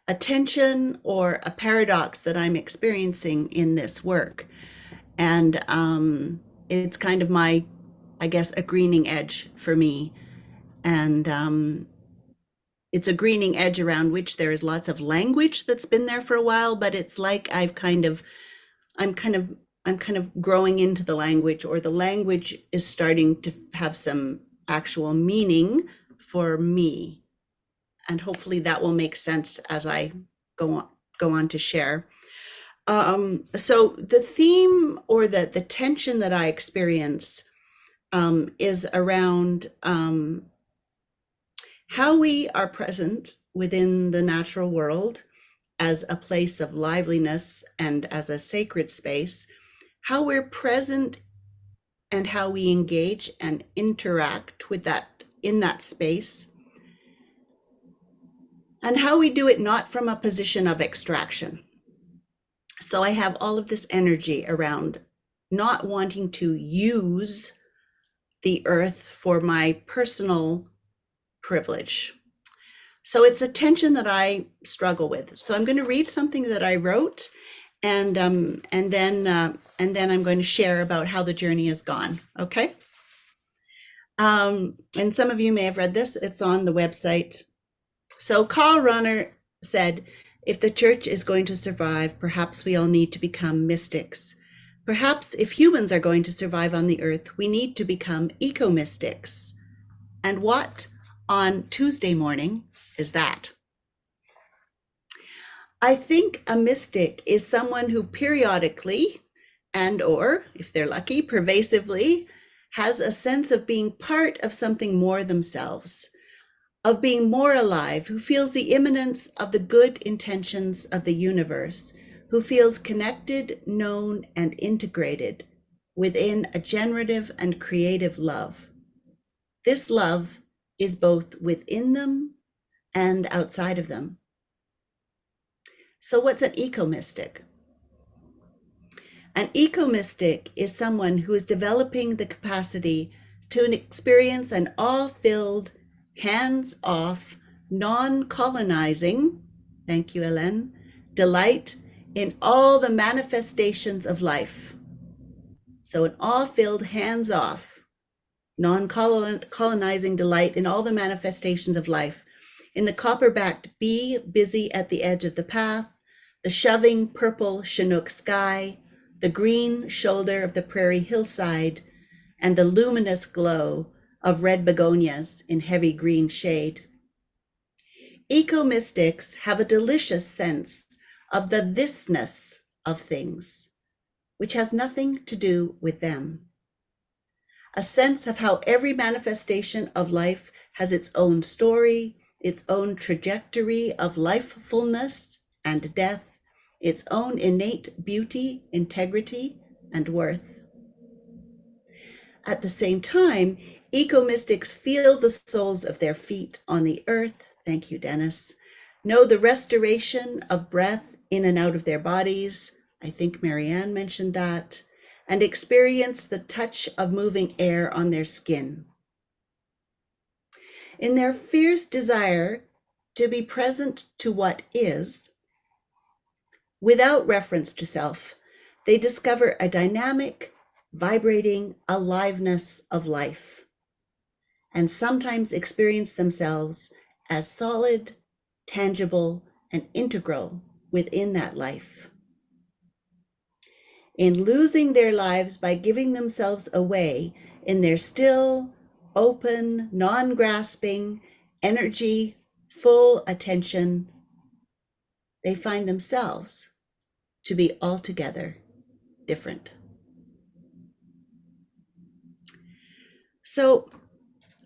a tension or a paradox that I'm experiencing in this work. And it's kind of my, I guess, a greening edge for me. And it's a greening edge around which there is lots of language that's been there for a while, but it's like I'm kind of, I'm kind of growing into the language, or the language is starting to have some actual meaning for me. And hopefully that will make sense as I go on to share. So the theme, or the tension that I experience is around how we are present within the natural world as a place of liveliness and as a sacred space, how we're present and how we engage and interact with that in that space, and how we do it not from a position of extraction. So I have all of this energy around not wanting to use the earth for my personal privilege. So it's a tension that I struggle with. So I'm going to read something that I wrote, and then I'm going to share about how the journey has gone. Okay. And some of you may have read this. It's on the website. So Karl Rahner said, if the church is going to survive, perhaps we all need to become mystics. Perhaps if humans are going to survive on the earth, we need to become eco-mystics. And what on Tuesday morning is that? I think a mystic is someone who periodically, and or, if they're lucky, pervasively, has a sense of being part of something more themselves, of being more alive, who feels the imminence of the good intentions of the universe, who feels connected, known, and integrated within a generative and creative love. This love is both within them and outside of them. So what's an eco-mystic? An eco-mystic is someone who is developing the capacity to experience an awe-filled, hands-off, non-colonizing, thank you, Hélène, delight in all the manifestations of life. So an awe-filled, hands-off, non-colonizing delight in all the manifestations of life. In the copper-backed bee busy at the edge of the path, the shoving purple Chinook sky, the green shoulder of the prairie hillside, and the luminous glow of red begonias in heavy green shade. Eco-mystics have a delicious sense of the thisness of things, which has nothing to do with them. A sense of how every manifestation of life has its own story, its own trajectory of lifefulness and death, its own innate beauty, integrity, and worth. At the same time, eco-mystics feel the soles of their feet on the earth, thank you, Dennis, know the restoration of breath in and out of their bodies, I think Marianne mentioned that, and experience the touch of moving air on their skin. In their fierce desire to be present to what is, without reference to self, they discover a dynamic, vibrating aliveness of life, and sometimes experience themselves as solid, tangible, and integral within that life. In losing their lives by giving themselves away in their still, open, non-grasping, energy, full attention, they find themselves to be altogether different. So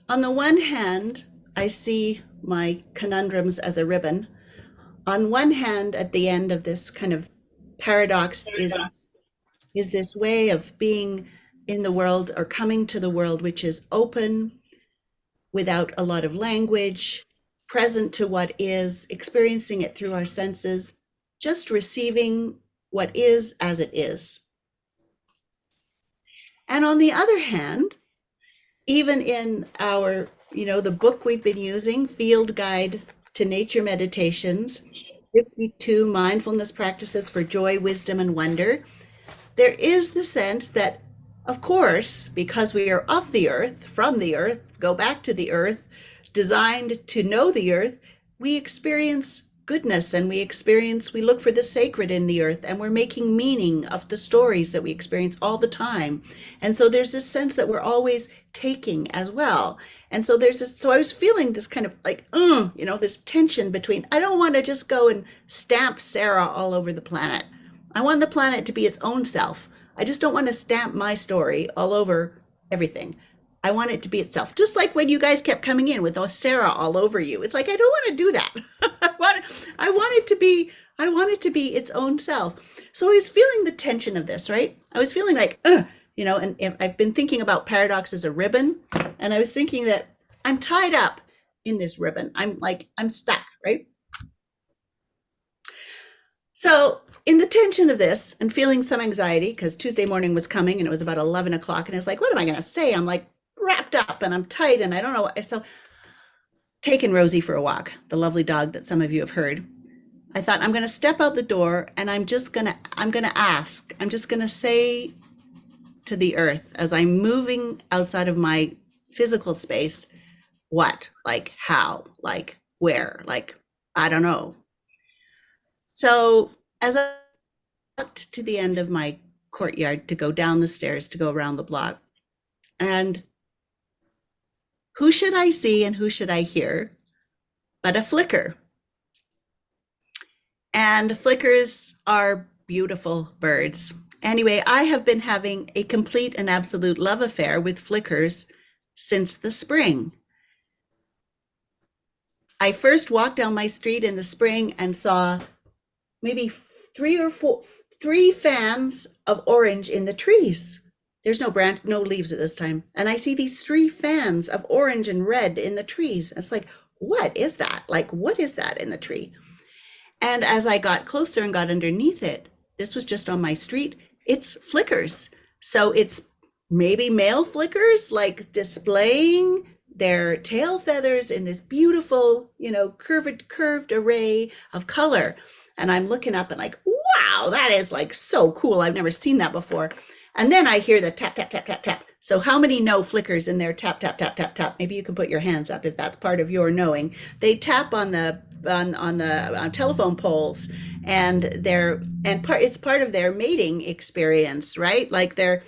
on the one hand, I see my conundrums as a ribbon. On one hand, at the end of this kind of paradox is this way of being in the world, or coming to the world, which is open, without a lot of language, present to what is, experiencing it through our senses, just receiving what is as it is. And on the other hand, even in our, the book we've been using, Field Guide to Nature Meditations, 52 mindfulness practices for joy, wisdom, and wonder, there is the sense that, of course, because we are of the earth, from the earth, go back to the earth, designed to know the earth, we experience goodness and we look for the sacred in the earth, and we're making meaning of the stories that we experience all the time. And so there's this sense that we're always taking as well. And so so I was feeling this kind of like, this tension between, I don't want to just go and stamp Sarah all over the planet. I want the planet to be its own self. I just don't want to stamp my story all over everything. I want it to be itself. Just like when you guys kept coming in with Sarah all over you. It's like, I don't want to do that. I want it to be, I want it to be its own self. So I was feeling the tension of this, right? I was feeling like, and I've been thinking about paradox as a ribbon. And I was thinking that I'm tied up in this ribbon. I'm stuck, right? So in the tension of this and feeling some anxiety, because Tuesday morning was coming and it was about 11 o'clock, and I was like, what am I going to say? I'm like wrapped up and I'm tight and I don't know what. So taking Rosie for a walk, the lovely dog that some of you have heard, I thought I'm going to step out the door and I'm going to ask, I'm just going to say to the earth as I'm moving outside of my physical space, what, like how, like where, like, I don't know. So as I walked to the end of my courtyard to go down the stairs to go around the block, and who should I see and who should I hear but a flicker? And flickers are beautiful birds. Anyway, I have been having a complete and absolute love affair with flickers since the spring. I first walked down my street in the spring and saw maybe three fans of orange in the trees. There's no leaves at this time. And I see these three fans of orange and red in the trees. It's like, what is that? Like, what is that in the tree? And as I got closer and got underneath it, this was just on my street, it's flickers. So it's maybe male flickers, like displaying their tail feathers in this beautiful, curved array of color. And I'm looking up and like, wow, that is like so cool. I've never seen that before. And then I hear the tap, tap, tap, tap, tap. So how many know flickers in their tap, tap, tap, tap, tap? Maybe you can put your hands up if that's part of your knowing. They tap on the telephone poles, and it's part of their mating experience, right? Like they're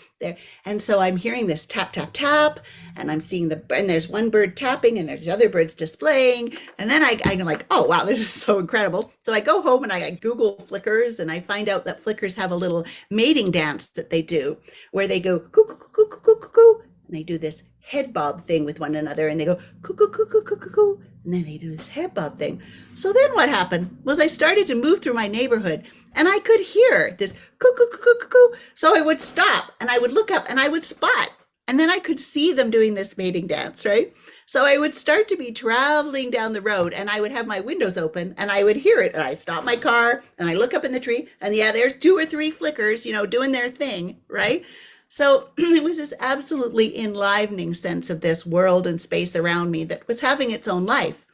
and so I'm hearing this tap tap tap, and I'm seeing and there's one bird tapping and there's other birds displaying, and then I'm like, oh wow, this is so incredible. So I go home and I Google flickers, and I find out that flickers have a little mating dance that they do where they go coo coo coo coo coo coo, and they do this head bob thing with one another, and they go coo coo coo coo coo coo, and then they do this head bob thing. So then what happened was I started to move through my neighborhood, and I could hear this coo coo coo coo coo. So I would stop and I would look up and I would spot, and then I could see them doing this mating dance, right? So I would start to be traveling down the road, and I would have my windows open and I would hear it, and I stop my car and I look up in the tree, and yeah, there's 2 or 3 flickers, doing their thing, right? So it was this absolutely enlivening sense of this world and space around me that was having its own life.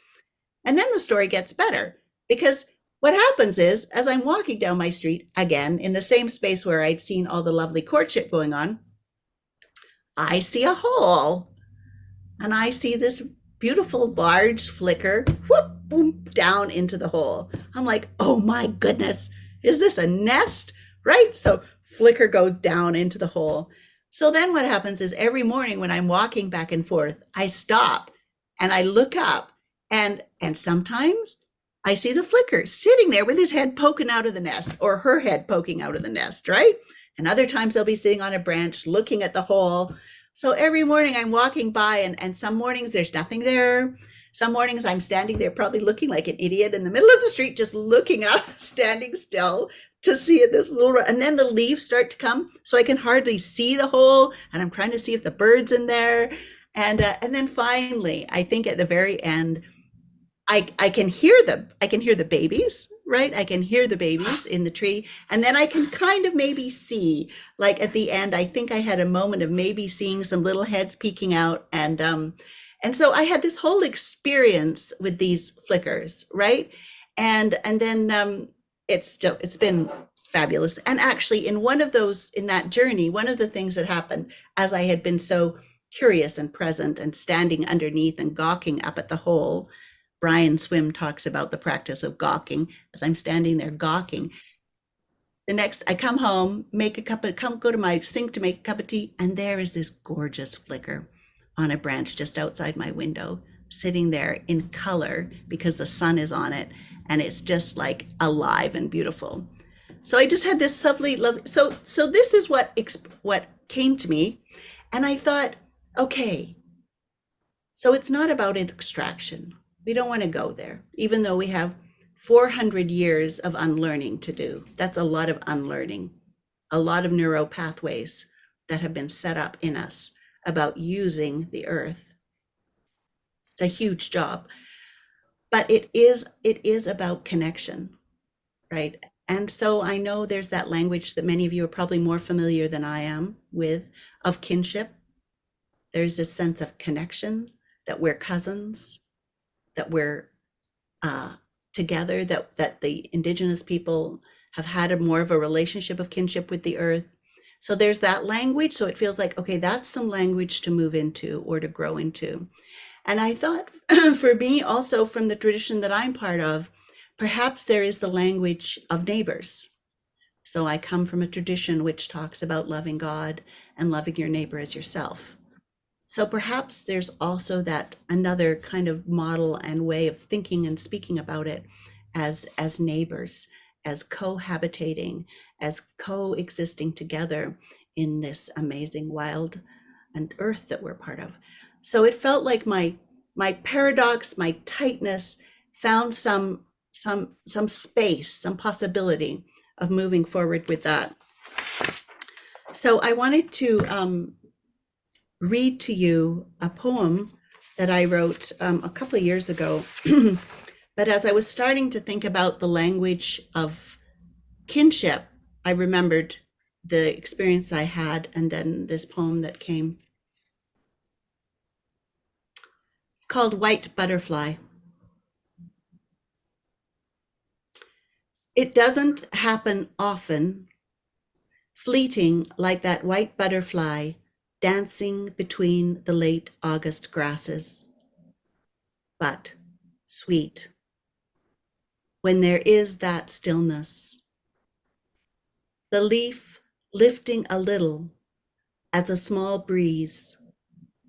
And then the story gets better, because what happens is, as I'm walking down my street, again, in the same space where I'd seen all the lovely courtship going on, I see a hole, and I see this beautiful large flicker, whoop, boom, down into the hole. I'm like, oh my goodness, is this a nest? Right? So flicker goes down into the hole. So then what happens is every morning when I'm walking back and forth, I stop and I look up, and sometimes I see the flicker sitting there with his head poking out of the nest, or her head poking out of the nest, right? And other times they'll be sitting on a branch looking at the hole. So every morning I'm walking by, and some mornings there's nothing there. Some mornings I'm standing there probably looking like an idiot in the middle of the street, just looking up, standing still to see this little, and then the leaves start to come, so I can hardly see the hole, and I'm trying to see if the bird's in there. And then finally, I think at the very end, I can hear the babies, right? I can hear the babies in the tree. And then I can kind of maybe see, like at the end, I think I had a moment of maybe seeing some little heads peeking out. And so I had this whole experience with these flickers, right? And then it's been fabulous. And actually, in one of those in that journey, one of the things that happened, as I had been so curious and present and standing underneath and gawking up at the hole. Brian Swim talks about the practice of gawking. As I'm standing there gawking, the next I come home, make a cup of come go to my sink to make a cup of tea, and there is this gorgeous flicker on a branch just outside my window, sitting there in color because the sun is on it, and it's just like alive and beautiful. So I just had this lovely. So this is what came to me, and I thought, okay, so it's not about extraction. We don't want to go there, even though we have 400 years of unlearning to do. That's a lot of unlearning, a lot of neural pathways that have been set up in us about using the earth. It's a huge job, but it is about connection, right? And so I know there's that language that many of you are probably more familiar than I am with, of kinship. There's this sense of connection, that we're cousins, that we're uh, together, that the indigenous people have had more of a relationship of kinship with the earth. So there's that language. So it feels like, okay, that's some language to move into or to grow into. And I thought for me also, from the tradition that I'm part of, perhaps there is the language of neighbors. So I come from a tradition which talks about loving God and loving your neighbor as yourself. So perhaps there's also that another kind of model and way of thinking and speaking about it as neighbors, as cohabitating, as coexisting together in this amazing wild and earth that we're part of. So it felt like my paradox, my tightness found some space, some possibility of moving forward with that. So I wanted to read to you a poem that I wrote a couple of years ago. But as I was starting to think about the language of kinship, I remembered the experience I had and then this poem that came. It's called White Butterfly. It doesn't happen often, fleeting like that white butterfly dancing between the late August grasses. But sweet, when there is that stillness, the leaf lifting a little as a small breeze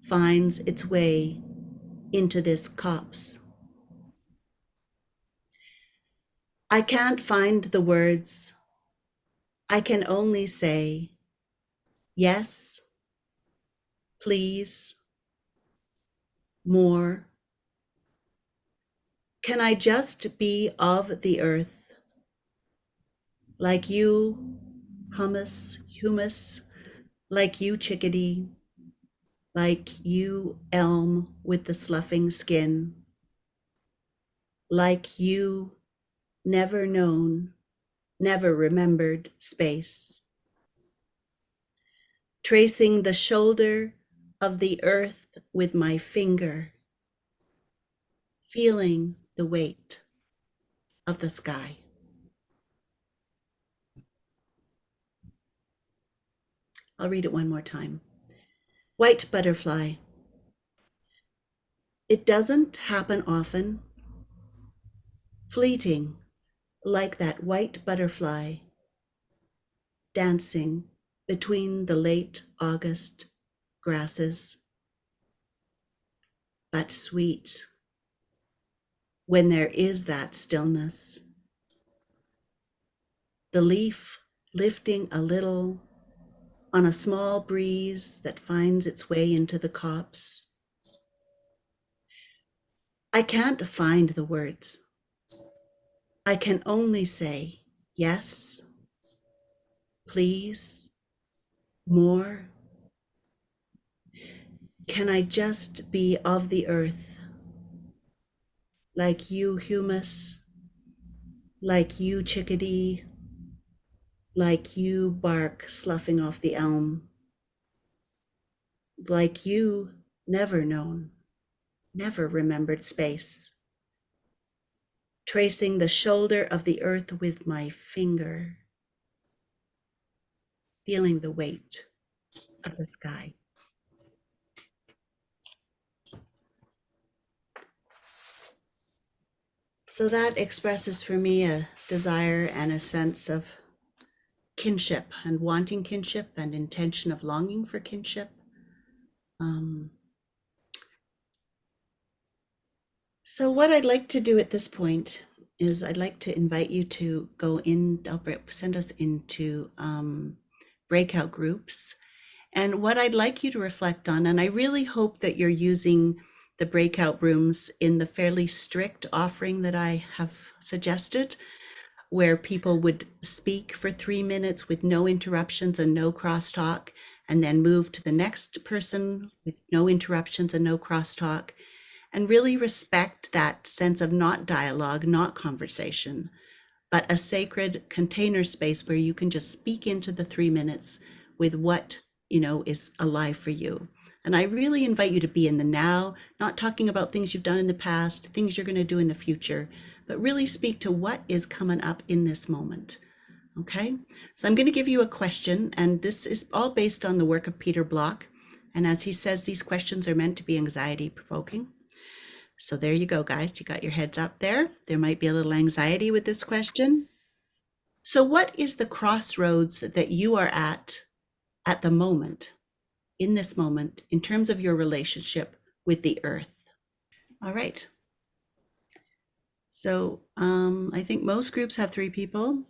finds its way into this copse. I can't find the words. I can only say, yes, please, more. Can I just be of the earth, like you, humus, like you, chickadee, like you, elm with the sloughing skin, like you, never known, never remembered space, tracing the shoulder of the earth with my finger, feeling the weight of the sky. I'll read it one more time. White butterfly. It doesn't happen often, fleeting like that white butterfly dancing between the late August grasses, but sweet when there is that stillness. The leaf lifting a little on a small breeze that finds its way into the copse. I can't find the words. I can only say, yes, please, more. Can I just be of the earth, like you, humus, like you, chickadee, like you, bark sloughing off the elm, like you, never known, never remembered space, tracing the shoulder of the earth with my finger, feeling the weight of the sky. So that expresses for me a desire and a sense of kinship and wanting kinship and intention of longing for kinship. So what I'd like to do at this point is I'd like to invite you to go in, send us into breakout groups. And what I'd like you to reflect on, and I really hope that you're using the breakout rooms in the fairly strict offering that I have suggested, where people would speak for 3 minutes with no interruptions and no crosstalk, and then move to the next person with no interruptions and no crosstalk, and really respect that sense of not dialogue, not conversation, but a sacred container space where you can just speak into the 3 minutes with what, is alive for you. And I really invite you to be in the now, not talking about things you've done in the past, things you're going to do in the future, but really speak to what is coming up in this moment. Okay, so I'm going to give you a question, and this is all based on the work of Peter Block. And as he says, these questions are meant to be anxiety provoking. So there you go, guys. You got your heads up there. There might be a little anxiety with this question. So what is the crossroads that you are at the moment, in this moment, in terms of your relationship with the earth? All right. So I think most groups have 3 people.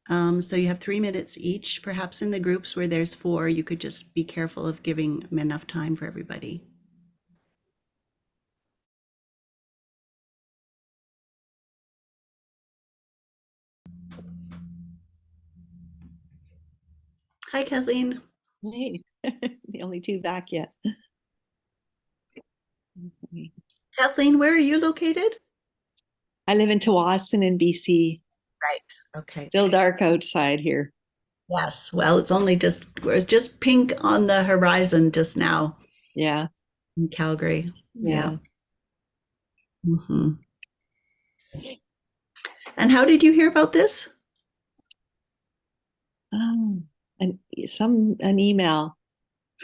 So you have 3 minutes each. Perhaps in the groups where there's 4, you could just be careful of giving enough time for everybody. Hi, Kathleen. Hey, the only 2 back yet. Kathleen, where are you located? I live in Tawasin in BC. Right. Okay. Still dark outside here. Yes. Well, it's just pink on the horizon just now Yeah. in Calgary. Yeah. Mm-hmm. And how did you hear about this? An email.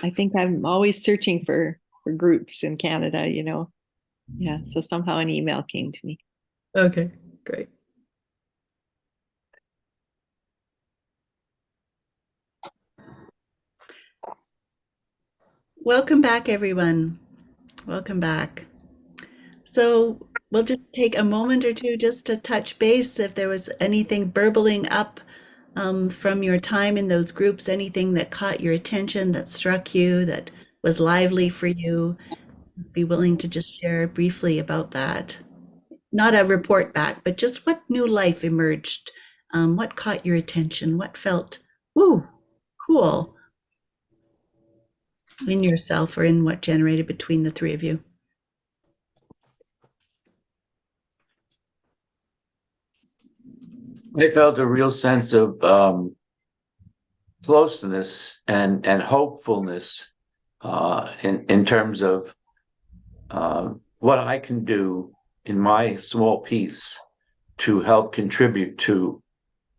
I think I'm always searching for groups in Canada, Yeah, so somehow an email came to me. Okay, great. Welcome back, everyone. Welcome back. So we'll just take a moment or two just to touch base if there was anything burbling up from your time in those groups, anything that caught your attention, that struck you, that was lively for you. Be willing to just share briefly about that. Not a report back, but just what new life emerged, what caught your attention, what felt, woo, cool in yourself or in what generated between the 3 of you. I felt a real sense of closeness and hopefulness in terms of what I can do in my small piece to help contribute to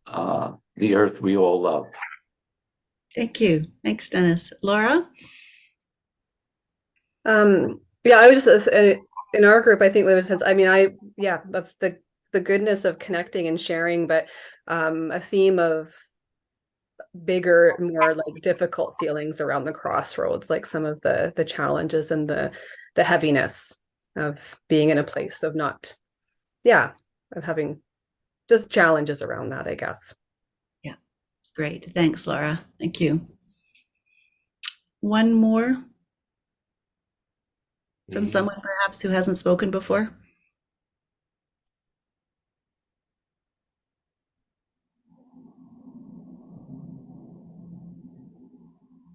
the earth we all love. Thank you. Thanks, Dennis. Laura? Yeah, I was just in our group, I think there was a sense, of the goodness of connecting and sharing, but a theme of bigger, more like difficult feelings around the crossroads, like some of the challenges and the heaviness of being in a place of of having just challenges around that, I guess. Yeah, great. Thanks, Laura. Thank you. One more from someone perhaps who hasn't spoken before.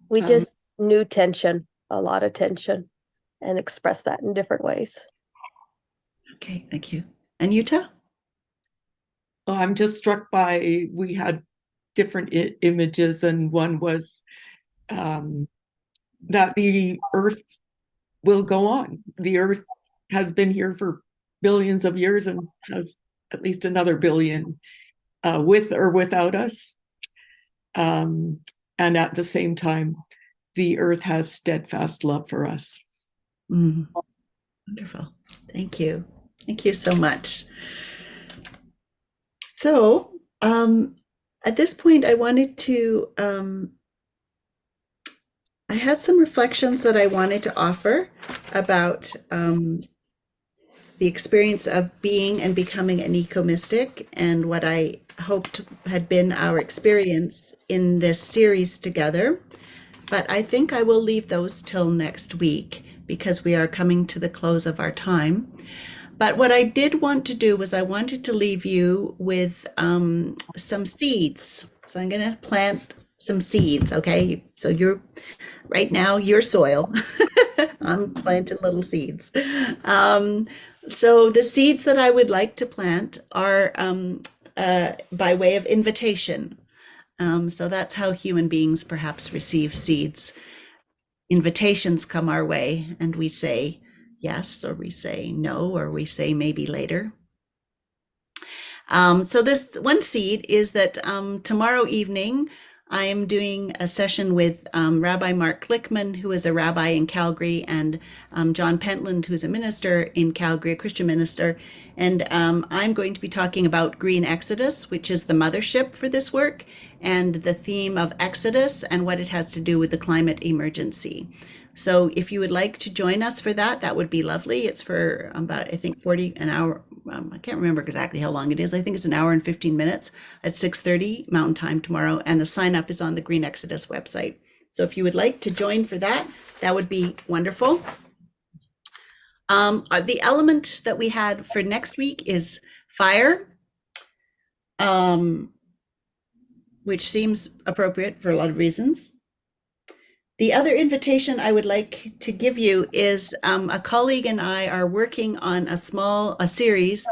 We just knew tension, a lot of tension, and expressed that in different ways. Okay, thank you. And Yuta? Oh, I'm just struck by, we had different images, and one was that the earth will go on. The earth has been here for billions of years and has at least another billion with or without us. And at the same time, the earth has steadfast love for us. Wonderful. Thank you. Thank you so much. So at this point, I wanted to, I had some reflections that I wanted to offer about the experience of being and becoming an eco-mystic and what I hoped had been our experience in this series together. But I think I will leave those till next week because we are coming to the close of our time. But what I did want to do was I wanted to leave you with some seeds. So I'm going to plant some seeds, okay? So you're right now, your soil. I'm planting little seeds. So the seeds that I would like to plant are by way of invitation. So that's how human beings perhaps receive seeds. Invitations come our way and we say yes, or we say no, or we say maybe later. So this one seed is that tomorrow evening, I am doing a session with Rabbi Mark Glickman, who is a rabbi in Calgary, and John Pentland, who's a minister in Calgary, a Christian minister. And I'm going to be talking about Green Exodus, which is the mothership for this work, and the theme of Exodus and what it has to do with the climate emergency. So if you would like to join us for that, that would be lovely. It's for about, I think, 40 an hour. I can't remember exactly how long it is. I think it's an hour and 15 minutes at 6:30 Mountain Time tomorrow. And the sign up is on the Green Exodus website. So if you would like to join for that, that would be wonderful. The element that we had for next week is fire, which seems appropriate for a lot of reasons. The other invitation I would like to give you is a colleague and I are working on a series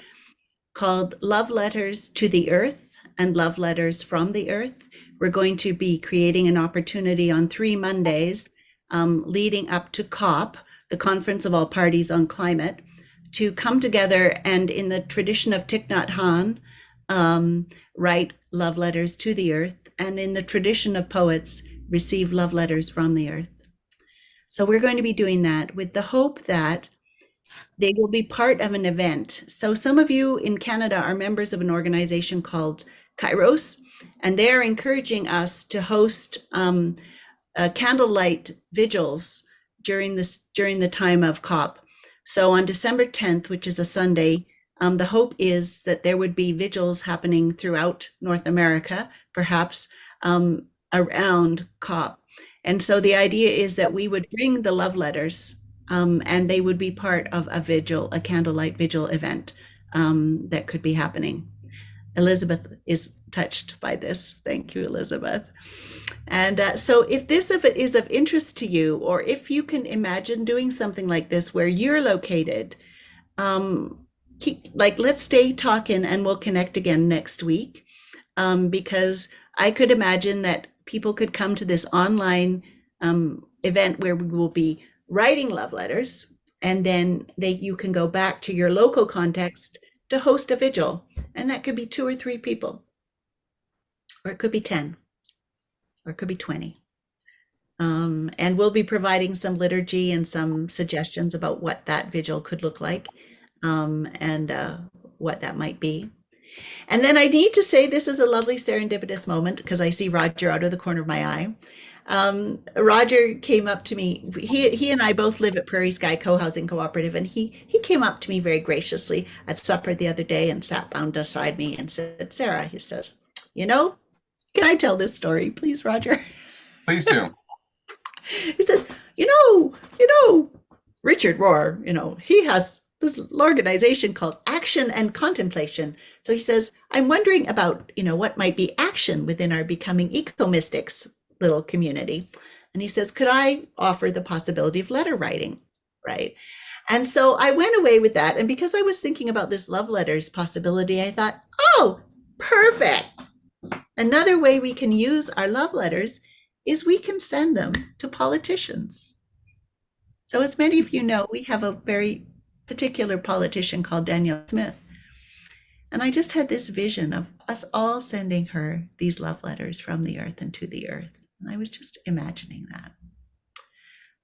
called Love Letters to the Earth and Love Letters from the Earth. We're going to be creating an opportunity on 3 Mondays leading up to COP, the Conference of All Parties on Climate, to come together and in the tradition of Thich Nhat Hanh, write love letters to the earth, and in the tradition of poets, receive love letters from the earth. So we're going to be doing that with the hope that they will be part of an event. So some of you in Canada are members of an organization called Kairos, and they're encouraging us to host candlelight vigils during the time of COP. So on December 10th, which is a Sunday, the hope is that there would be vigils happening throughout North America, perhaps around COP. And so the idea is that we would bring the love letters and they would be part of a vigil, a candlelight vigil event that could be happening. Elizabeth is touched by this. Thank you, Elizabeth. And so if this is of interest to you, or if you can imagine doing something like this where you're located, let's stay talking and we'll connect again next week, because I could imagine that people could come to this online event where we will be writing love letters, and then you can go back to your local context to host a vigil, and that could be 2 or 3 people, or it could be 10, or it could be 20. And we'll be providing some liturgy and some suggestions about what that vigil could look like, and what that might be. And then I need to say this is a lovely serendipitous moment because I see Roger out of the corner of my eye. Roger came up to me. He and I both live at Prairie Sky Co-housing Cooperative, and he came up to me very graciously at supper the other day and sat down beside me and said, "Sarah," he says, "can I tell this story, please, Roger?" Please do. He says, Richard Rohr, he has this organization called Action and Contemplation. So he says, "I'm wondering about, what might be action within our Becoming Eco-Mystics little community." And he says, "Could I offer the possibility of letter writing?" Right. And so I went away with that. And because I was thinking about this love letters possibility, I thought, oh, perfect. Another way we can use our love letters is we can send them to politicians. So as many of you know, we have a very particular politician called Daniel Smith. And I just had this vision of us all sending her these love letters from the earth and to the earth. And I was just imagining that.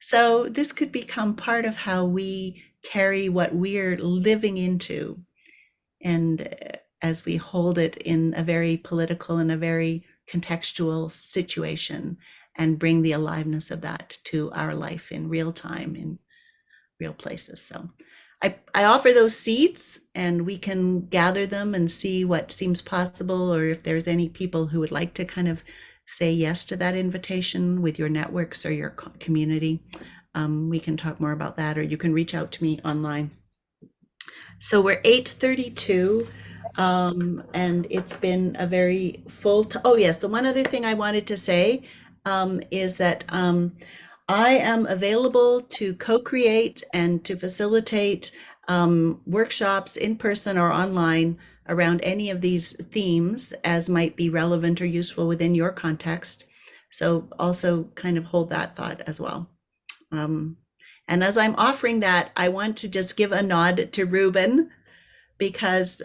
So this could become part of how we carry what we're living into. And as we hold it in a very political and a very contextual situation, and bring the aliveness of that to our life in real time, in real places. So I offer those seeds, and we can gather them and see what seems possible, or if there's any people who would like to kind of say yes to that invitation with your networks or your community. We can talk more about that, or you can reach out to me online. So we're 8:32, and it's been a very full. Oh yes, the one other thing I wanted to say is that I am available to co-create and to facilitate workshops in person or online around any of these themes as might be relevant or useful within your context. So also kind of hold that thought as well. And as I'm offering that, I want to just give a nod to Ruben, because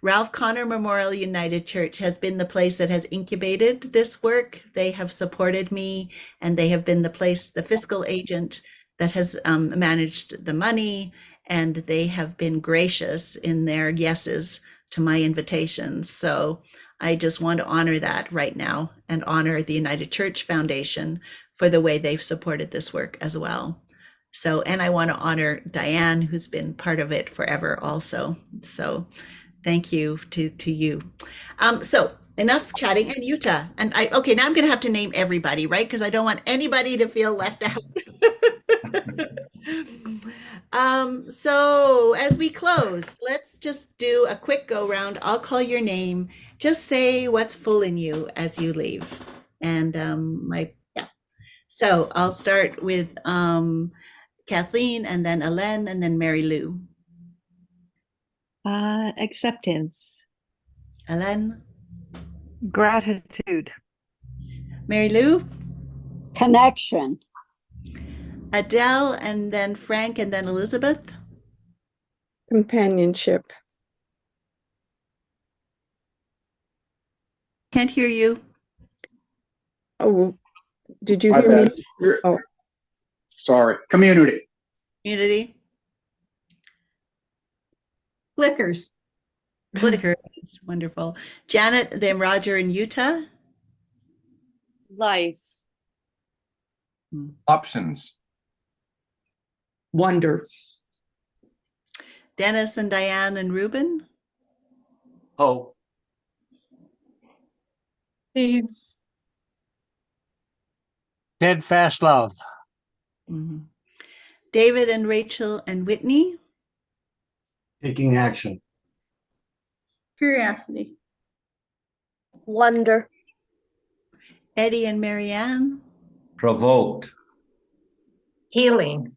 Ralph Connor Memorial United Church has been the place that has incubated this work. They have supported me, and they have been the place, the fiscal agent that has managed the money, and they have been gracious in their yeses to my invitations. So I just want to honor that right now, and honor the United Church Foundation for the way they've supported this work as well. So, and I want to honor Diane, who's been part of it forever also. So thank you to you. So enough chatting. And Utah, and okay, now I'm going to have to name everybody, right? Because I don't want anybody to feel left out. So as we close, let's just do a quick go round. I'll call your name. Just say what's full in you as you leave. And so I'll start with Kathleen, and then Ellen, and then Mary Lou. Acceptance. Ellen. Gratitude. Mary Lou. Connection. Adele, and then Frank, and then Elizabeth. Companionship. Can't hear you. Oh, did you hear me? Oh, sorry. Community. Community. Flickers. Flickers. Wonderful. Janet, then Roger, and Utah. Life. Options. Wonder. Dennis, and Diane, and Ruben. Hope. Seeds. Steadfast love. Mm-hmm. David, and Rachel, and Whitney. Taking action. Curiosity. Wonder. Eddie, and Marianne. Provoked. Healing.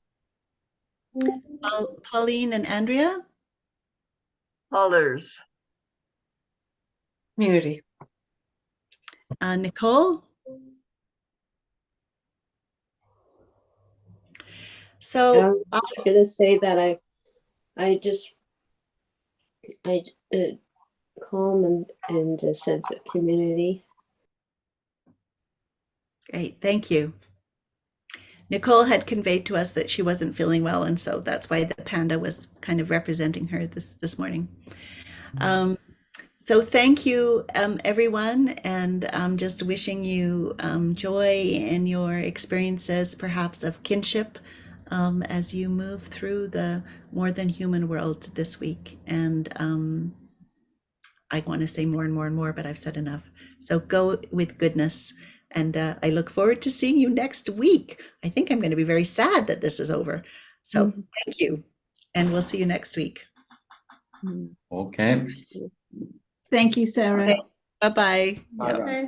Pauline, and Andrea. Others. community. Nicole. So I'm gonna say that I calm and a sense of community. Great, thank you. Nicole had conveyed to us that she wasn't feeling well, and so that's why the panda was kind of representing her this morning. So thank you, everyone, and just wishing you joy in your experiences, perhaps of kinship, as you move through the more than human world this week. And I want to say more and more and more, but I've said enough. So go with goodness. And I look forward to seeing you next week. I think I'm going to be very sad that this is over. So thank you. And we'll see you next week. Okay. Thank you, Sarah. Okay. Bye-bye. Bye-bye. Okay.